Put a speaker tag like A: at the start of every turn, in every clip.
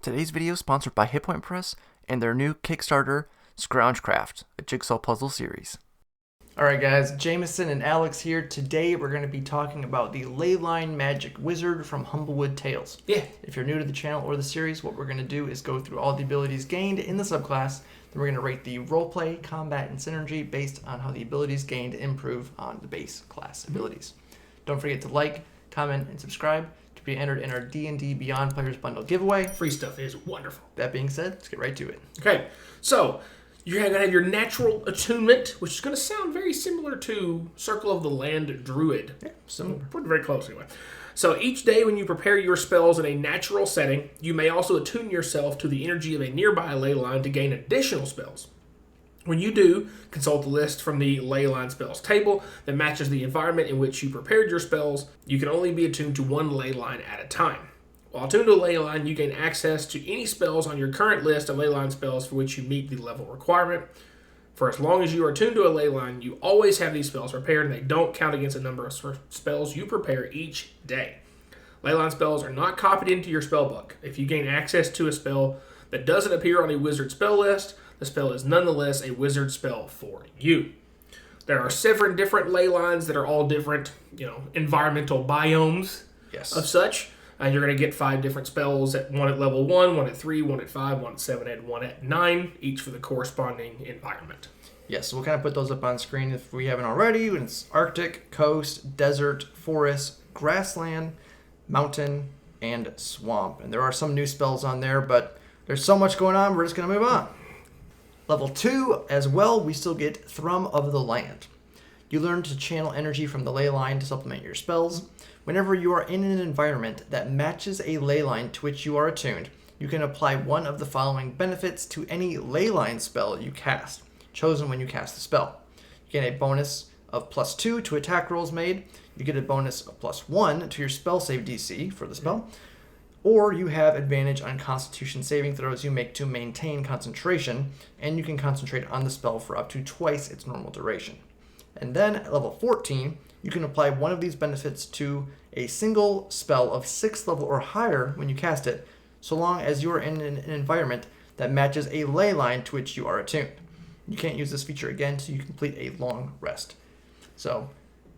A: Today's video is sponsored by Hit Point Press and their new Kickstarter, Scroungecraft, a jigsaw puzzle series. Alright guys, Jameson and Alex here. Today we're going to be talking about the Leyline Magic Wizard from Humblewood Tales.
B: Yeah.
A: If you're new to the channel or the series, what we're going to do is go through all the abilities gained in the subclass. Then we're going to rate the roleplay, combat, and synergy based on how the abilities gained improve on the base class abilities. Don't forget to like, comment, and subscribe to be entered in our D&D Beyond Players Bundle giveaway.
B: Free stuff is wonderful.
A: That being said, let's get right to it.
B: Okay, so you're going to have your natural attunement, which is going to sound very similar to Circle of the Land Druid.
A: Yeah, similar.
B: Put it very close anyway. So each day when you prepare your spells in a natural setting, you may also attune yourself to the energy of a nearby ley line to gain additional spells. When you do, consult the list from the Leyline spells table that matches the environment in which you prepared your spells. You can only be attuned to one ley line at a time. While attuned to a ley line, you gain access to any spells on your current list of Leyline spells for which you meet the level requirement. For as long as you are attuned to a ley line, you always have these spells prepared, and they don't count against the number of spells you prepare each day. Leyline spells are not copied into your spellbook. If you gain access to a spell that doesn't appear on a wizard spell list, the spell is nonetheless a wizard spell for you. There are 7 different ley lines that are all different, environmental biomes of such. And you're going to get 5 different spells, one at level 1, 1 at 3, 1 at 5, 1 at 7, and 1 at 9, each for the corresponding environment.
A: Yes, so we'll kind of put those up on screen if we haven't already. It's Arctic, Coast, Desert, Forest, Grassland, Mountain, and Swamp. And there are some new spells on there, but there's so much going on, we're just going to move on. Level 2, as well, we still get Thrum of the Land. You learn to channel energy from the ley line to supplement your spells. Whenever you are in an environment that matches a ley line to which you are attuned, you can apply one of the following benefits to any ley line spell you cast, chosen when you cast the spell. You get a bonus of +2 to attack rolls made. You get a bonus of +1 to your spell save DC for the spell. Or you have advantage on Constitution saving throws you make to maintain concentration, and you can concentrate on the spell for up to twice its normal duration. And then at level 14, you can apply one of these benefits to a single spell of 6th level or higher when you cast it, so long as you are in an environment that matches a ley line to which you are attuned. You can't use this feature again until you complete a long rest. So,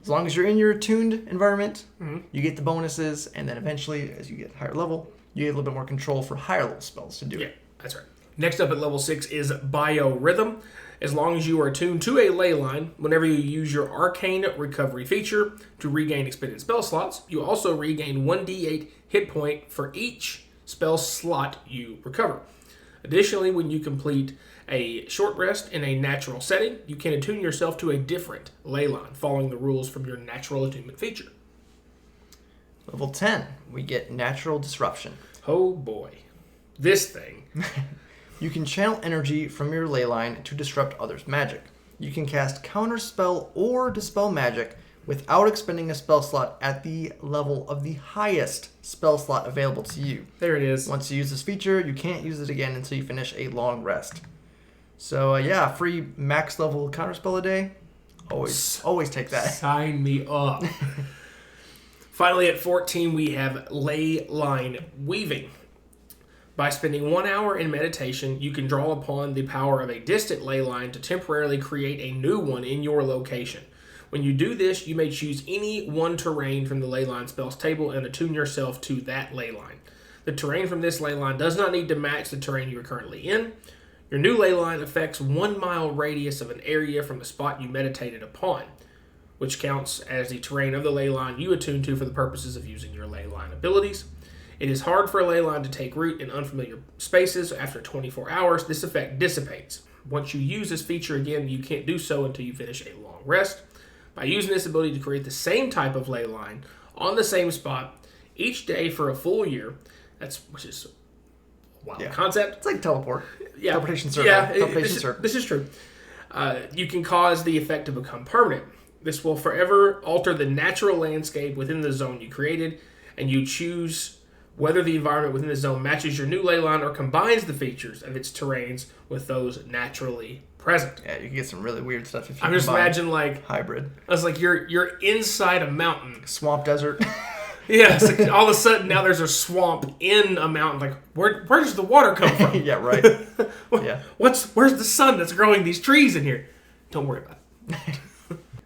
A: as long as you're in your attuned environment, you get the bonuses, and then eventually, as you get higher level, you get a little bit more control for higher level spells to do it.
B: Yeah, that's right. Next up at level 6 is Biorhythm. As long as you are attuned to a ley line, whenever you use your Arcane Recovery feature to regain expended spell slots, you also regain 1d8 hit point for each spell slot you recover. Additionally, when you complete a short rest in a natural setting, you can attune yourself to a different ley line, following the rules from your natural attunement feature.
A: Level 10, we get Natural Disruption.
B: Oh boy. This thing.
A: You can channel energy from your ley line to disrupt others' magic. You can cast Counterspell or Dispel magic without expending a spell slot at the level of the highest spell slot available to you.
B: There it is.
A: Once you use this feature, you can't use it again until you finish a long rest. So free max level Counterspell a day. Always take that.
B: Sign me up. Finally, at 14, we have Leyline Weaving. By spending 1 hour in meditation, you can draw upon the power of a distant ley line to temporarily create a new one in your location. When you do this, you may choose any one terrain from the Leyline spells table and attune yourself to that ley line. The terrain from this ley line does not need to match the terrain you are currently in. Your new ley line affects 1 mile radius of an area from the spot you meditated upon, which counts as the terrain of the ley line you attune to for the purposes of using your ley line abilities. It is hard for a ley line to take root in unfamiliar spaces. After 24 hours, this effect dissipates. Once you use this feature again, you can't do so until you finish a long rest. By using this ability to create the same type of ley line on the same spot each day for a full year, which is a wild concept.
A: It's like teleport.
B: Yeah.
A: Teleportation circle.
B: This is true. You can cause the effect to become permanent. This will forever alter the natural landscape within the zone you created, and you choose whether the environment within the zone matches your new ley line or combines the features of its terrains with those naturally present.
A: Yeah, you can get some really weird stuff if you
B: I'm just imagine like
A: hybrid.
B: I was like you're inside a mountain.
A: Swamp desert.
B: Yeah, it's like all of a sudden now there's a swamp in a mountain. Like, where does the water come from?
A: Yeah, right. Yeah.
B: Where's the sun that's growing these trees in here? Don't worry about it.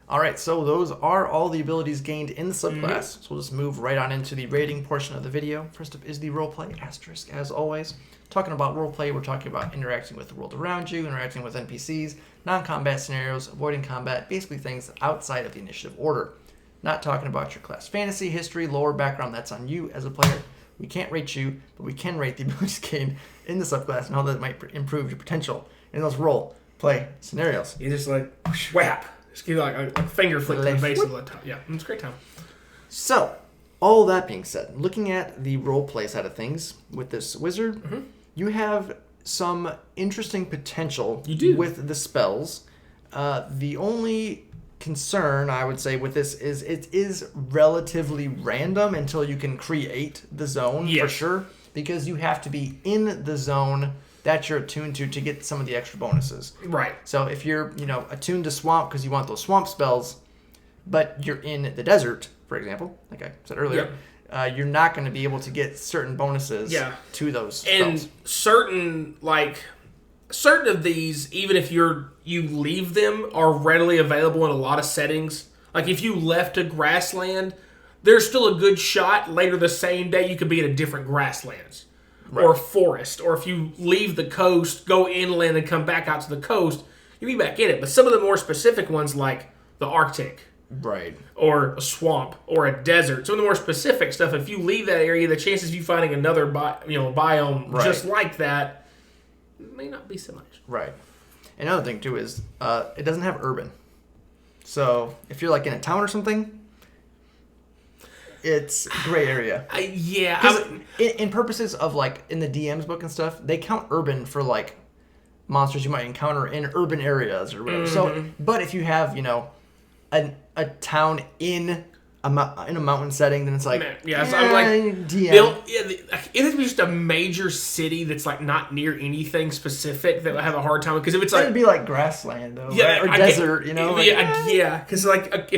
A: All right, so those are all the abilities gained in the subclass. So we'll just move right on into the rating portion of the video. First up is the roleplay asterisk, as always. Talking about roleplay, we're talking about interacting with the world around you, interacting with NPCs, non-combat scenarios, avoiding combat, basically things outside of the initiative order. Not talking about your class fantasy, history, lore, background. That's on you as a player. We can't rate you, but we can rate the abilities gained in the subclass and how that might improve your potential in those role play scenarios.
B: You just like whap. Just give you like a finger flick to the base of the top. Yeah, it's a great time.
A: So, all that being said, looking at the roleplay side of things with this wizard, you have some interesting potential with the spells. The only concern, I would say, with this is it is relatively random until you can create the zone for sure, because you have to be in the zone that you're attuned to get some of the extra bonuses.
B: Right.
A: So if you're, attuned to swamp because you want those swamp spells, but you're in the desert, for example, like I said earlier, you're not going to be able to get certain bonuses to those spells.
B: And certain of these, even if you leave them, are readily available in a lot of settings. Like if you left a grassland, there's still a good shot later the same day you could be in a different grasslands. Right. Or forest, or if you leave the coast, go inland and come back out to the coast, you'll be back in it. But some of the more specific ones, like the Arctic,
A: right,
B: or a swamp, or a desert, some of the more specific stuff, if you leave that area, the chances of you finding another biome just like that may not be so much.
A: Right. Another thing too is it doesn't have urban, so if you're like in a town or something, it's gray area. In purposes of like in the DM's book and stuff, they count urban for like monsters you might encounter in urban areas or whatever. So, but if you have a town in a mountain setting, then it's like
B: so I'm like
A: DM.
B: It has to be just a major city that's like not near anything specific that would have a hard time, because if it's like
A: it'd be like grassland though, right? Or desert,
B: because like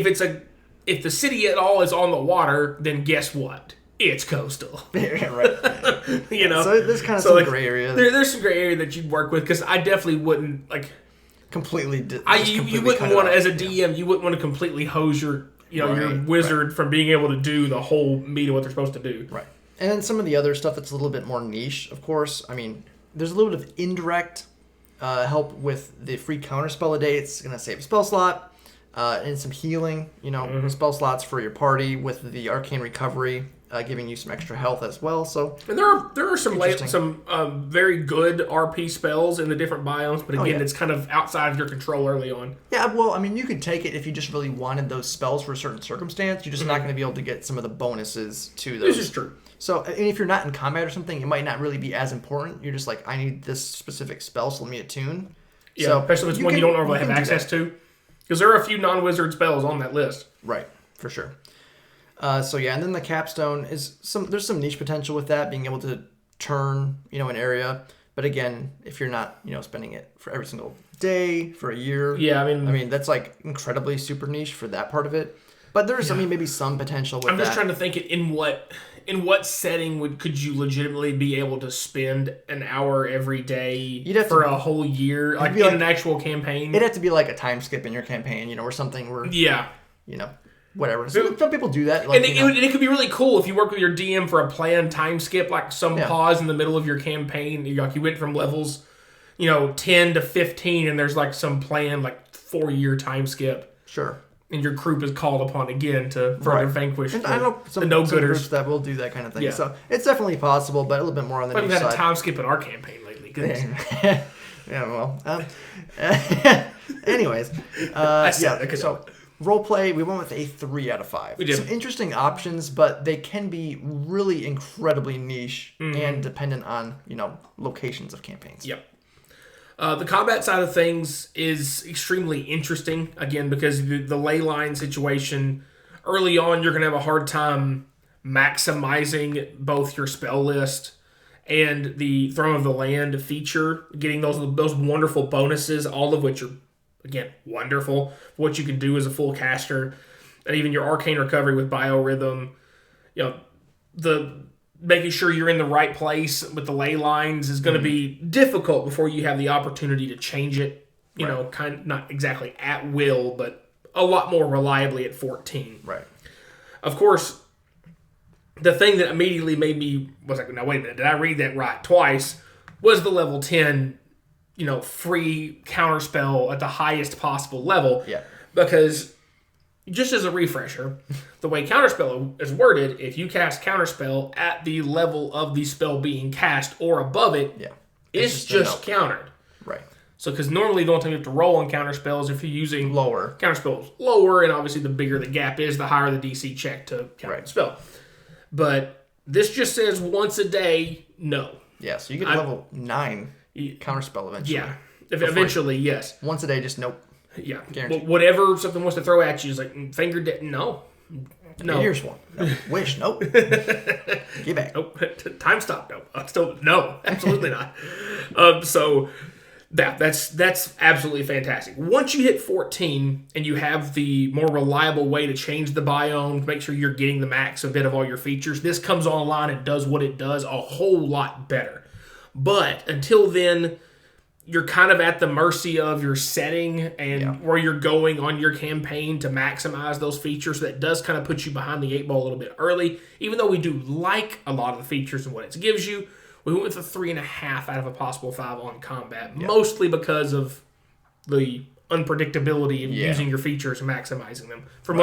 B: if the city at all is on the water, then guess what? It's coastal.
A: Yeah, right.
B: So
A: there's kind of some gray area.
B: There's some gray area that you'd work with, because I definitely wouldn't
A: completely.
B: You wouldn't want to, as a DM, you wouldn't want to completely hose your wizard from being able to do the whole meat of what they're supposed to do.
A: Right. And then some of the other stuff that's a little bit more niche, of course. I mean, there's a little bit of indirect help with the free counter spell a day. It's going to save a spell slot. And some healing, spell slots for your party with the arcane recovery, giving you some extra health as well. So,
B: and there are some very good RP spells in the different biomes, but again, it's kind of outside of your control early on.
A: Yeah, well, I mean, you could take it if you just really wanted those spells for a certain circumstance. You're just not going to be able to get some of the bonuses to those.
B: This is true.
A: So, and if you're not in combat or something, it might not really be as important. You're just like, I need this specific spell, so let me attune.
B: Yeah, so especially if it's one you don't normally have access to. Because there are a few non-wizard spells on that list.
A: Right, for sure. And then the capstone is there's some niche potential with that, being able to turn, an area. But again, if you're not, spending it for every single day for a year.
B: Yeah, I mean
A: that's like incredibly super niche for that part of it. But there's, maybe some potential with that.
B: I'm just trying to think in what setting could you legitimately be able to spend an hour every day for a whole year, like in an actual campaign?
A: It'd have to be like a time skip in your campaign, or something where whatever. Some people do that,
B: and it could be really cool if you work with your DM for a planned time skip, like some pause in the middle of your campaign. You went from levels, 10 to 15, and there's like some planned 4-year time skip.
A: Sure.
B: And your group is called upon again to further vanquish
A: I know some groups that will do that kind of thing. Yeah. So it's definitely possible, but a little bit more on the niche side.
B: We've had a time skip in our campaign lately. Goodness.
A: Anyways. So roleplay, we went with a 3 out of 5.
B: We did.
A: Some interesting options, but they can be really incredibly niche and dependent on, locations of campaigns.
B: Yep. The combat side of things is extremely interesting, again, because the leyline situation, early on, you're going to have a hard time maximizing both your spell list and the Throne of the Land feature, getting those wonderful bonuses, all of which are, again, wonderful for what you can do as a full caster, and even your arcane recovery with biorhythm the making sure you're in the right place with the ley lines is going to be difficult before you have the opportunity to change it. You know, kind of not exactly at will, but a lot more reliably at 14.
A: Right.
B: Of course, the thing that immediately made me was like, now wait a minute, did I read that right twice? Was the level 10, free counterspell at the highest possible level?
A: Yeah.
B: Because just as a refresher, the way counterspell is worded, if you cast counterspell at the level of the spell being cast or above it, it's just countered.
A: Right.
B: So, because normally the only time you have to roll on counterspells if you're using
A: lower
B: counterspells lower, and obviously the bigger the gap is, the higher the DC check to counter the spell. But this just says once a day, no.
A: Yeah, so you get level 9 counterspell eventually.
B: Yeah, eventually, yes.
A: Once a day, just nope.
B: Yeah,
A: guaranteed.
B: Whatever something wants to throw at you is like no.
A: Here's one. No. Wish, nope. Get back.
B: Nope. Time stop. No, absolutely not. So that's absolutely fantastic. Once you hit 14 and you have the more reliable way to change the biome to make sure you're getting the max a bit of all your features, this comes online and does what it does a whole lot better. But until then, you're kind of at the mercy of your setting and where you're going on your campaign to maximize those features. That does kind of put you behind the 8 ball a little bit early. Even though we do like a lot of the features and what it gives you, we went with a 3.5 out of a possible 5 on combat, mostly because of the unpredictability of using your features and maximizing them. From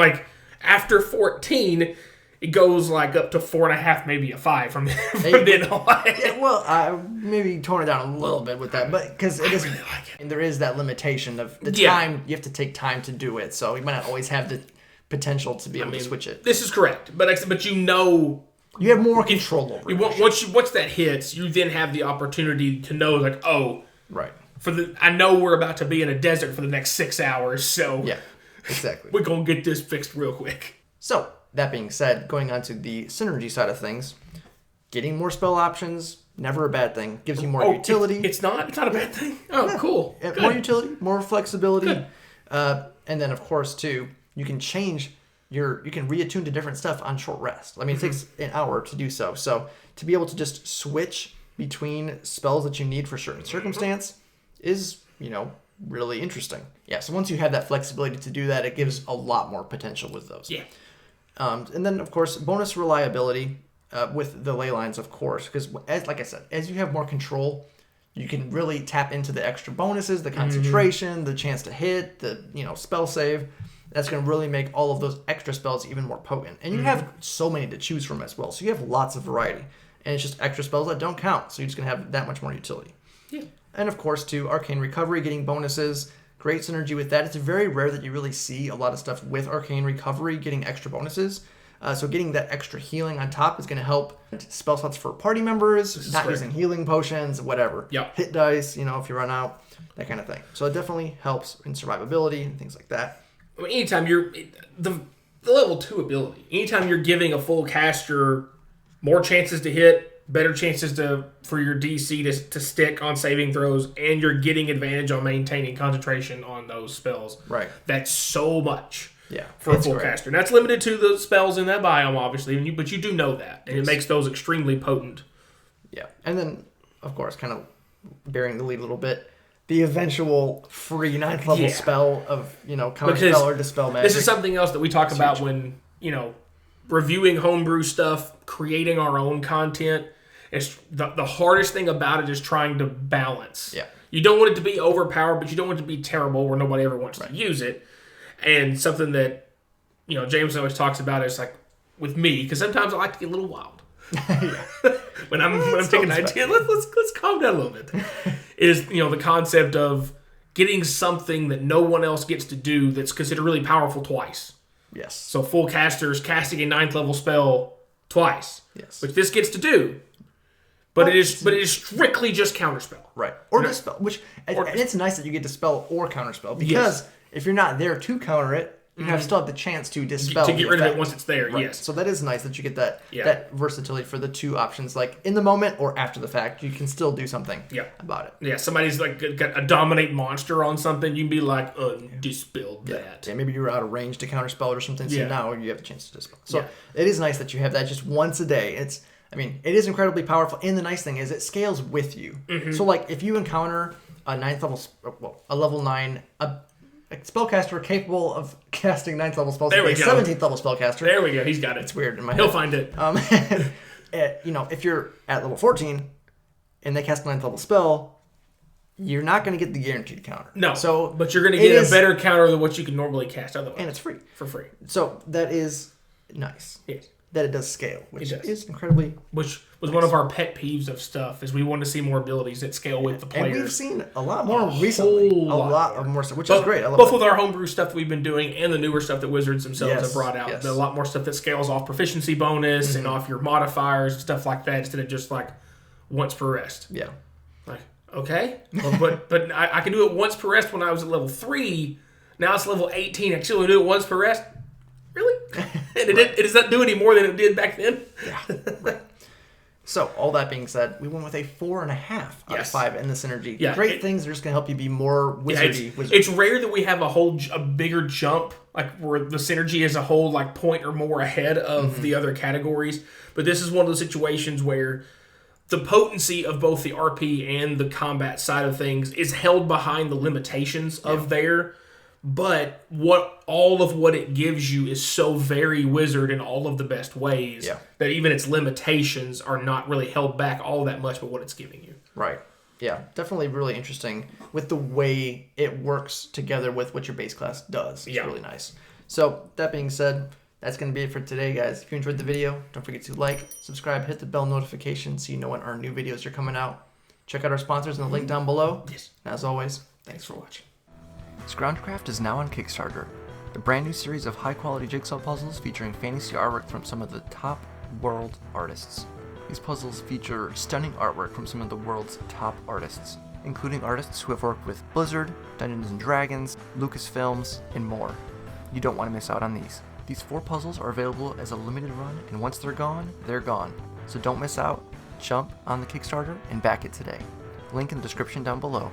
B: after 14, it goes up to 4.5, maybe a 5 from then on.
A: Well, I maybe tone it down a little bit with that, but because it is, really and there is that limitation of the time. You have to take time to do it, so you might not always have the potential to be able to switch it.
B: This is correct, but
A: you have more control over it.
B: Once that hits, you then have the opportunity to know,
A: right.
B: I know we're about to be in a desert for the next 6 hours, so
A: yeah, exactly.
B: We're gonna get this fixed real quick.
A: So that being said, going on to the synergy side of things, getting more spell options, never a bad thing. Gives you more utility.
B: It's not a bad thing. Oh, yeah. Cool.
A: Good. More utility, more flexibility, and then of course too, you can change. You can reattune to different stuff on short rest. I mean, it takes an hour to do so. So to be able to just switch between spells that you need for certain circumstance is, really interesting. Yeah. So once you have that flexibility to do that, it gives a lot more potential with those.
B: Yeah.
A: And then of course, bonus reliability with the ley lines, of course, because like I said, as you have more control, you can really tap into the extra bonuses, the concentration, the chance to hit, the spell save. That's going to really make all of those extra spells even more potent. And you have so many to choose from as well. So you have lots of variety. And it's just extra spells that don't count. So you're just going to have that much more utility.
B: Yeah.
A: And of course, too, Arcane Recovery, getting bonuses. Great synergy with that. It's very rare that you really see a lot of stuff with Arcane Recovery getting extra bonuses. So getting that extra healing on top is going to help spell slots for party members, not using healing potions, whatever.
B: Yep.
A: Hit dice, if you run out, that kind of thing. So it definitely helps in survivability and things like that.
B: I mean, anytime you're the level 2 ability, anytime you're giving a full caster more chances to hit, better chances for your DC to stick on saving throws, and you're getting advantage on maintaining concentration on those spells.
A: Right.
B: That's so much.
A: Yeah,
B: for a full caster. And that's limited to the spells in that biome, obviously, but you do know that, and it makes those extremely potent.
A: Yeah, and then, of course, kind of bearing the lead a little bit, the eventual free 9th level spell of, counterspell or dispel magic.
B: This is something else that we talk about when, reviewing homebrew stuff, creating our own content. It's the hardest thing about it is trying to balance.
A: Yeah.
B: You don't want it to be overpowered, but you don't want it to be terrible where nobody ever wants to use it. And something that, James always talks about is with me, because sometimes I like to get a little wild. when I'm taking an idea, let's calm down a little bit. Is the concept of getting something that no one else gets to do that's considered really powerful twice.
A: Yes.
B: So full casters casting a 9th level spell twice.
A: Yes.
B: Which this gets to do. But it is strictly just counterspell.
A: Right. Or dispel. And it's nice that you get dispel or counterspell, because if you're not there to counter it, you still have the chance to dispel
B: to get rid of it
A: effect.
B: once it's there.
A: Right.
B: Yes.
A: So that is nice that you get that versatility for the two options, like in the moment or after the fact. You can still do something about it.
B: Yeah, somebody's like got a dominate monster on something, you can be like, dispel that.
A: Yeah, maybe you're out of range to counterspell it or something, so now you have a chance to dispel. So it is nice that you have that just once a day. It is incredibly powerful, and the nice thing is it scales with you. So like if you encounter a level 9, a spellcaster capable of casting 9th level spells, a 17th level spellcaster.
B: There we go, he's got it.
A: It's weird in my head.
B: He'll find it.
A: If you're at level 14 and they cast a 9th level spell, you're not going to get the guaranteed counter.
B: No,
A: so
B: but you're going to get a better counter than what you can normally cast otherwise.
A: And it's free.
B: For free.
A: So that is nice.
B: Yes.
A: That it does scale, which is incredibly...
B: Which was one of our pet peeves of stuff, is we want to see more abilities that scale with the players.
A: And we've seen a lot more recently. A lot more stuff, which is great. I love
B: both with our homebrew stuff that we've been doing and the newer stuff that Wizards themselves have brought out.
A: Yes.
B: A lot more stuff that scales off proficiency bonus and off your modifiers and stuff like that, instead of just like once per rest.
A: Yeah.
B: Like, okay. but I can do it once per rest when I was at level 3. Now it's level 18. I can still do it once per rest. Really? And it does not do any more than it did back then.
A: Yeah. Right. So, all that being said, we went with a 4.5 out of 5 in the synergy.
B: Yeah,
A: Great things are just going to help you be more wizardy.
B: It's rare that we have a bigger jump, like where the synergy as a whole, like point or more ahead of the other categories. But this is one of those situations where the potency of both the RP and the combat side of things is held behind the limitations of there. But all of what it gives you is so very wizard in all of the best ways that even its limitations are not really held back all that much by what it's giving you.
A: Right. Yeah, definitely really interesting with the way it works together with what your base class does. It's really nice. So, that being said, that's going to be it for today, guys. If you enjoyed the video, don't forget to like, subscribe, hit the bell notification so you know when our new videos are coming out. Check out our sponsors in the link down below.
B: Yes.
A: And as always, thanks for watching. Scroungecraft is now on Kickstarter, a brand new series of high-quality jigsaw puzzles featuring fantasy artwork from some of the top world artists. These puzzles feature stunning artwork from some of the world's top artists, including artists who have worked with Blizzard, Dungeons & Dragons, Lucasfilms, and more. You don't want to miss out on these. These 4 puzzles are available as a limited run, and once they're gone, they're gone. So don't miss out. Jump on the Kickstarter and back it today. Link in the description down below.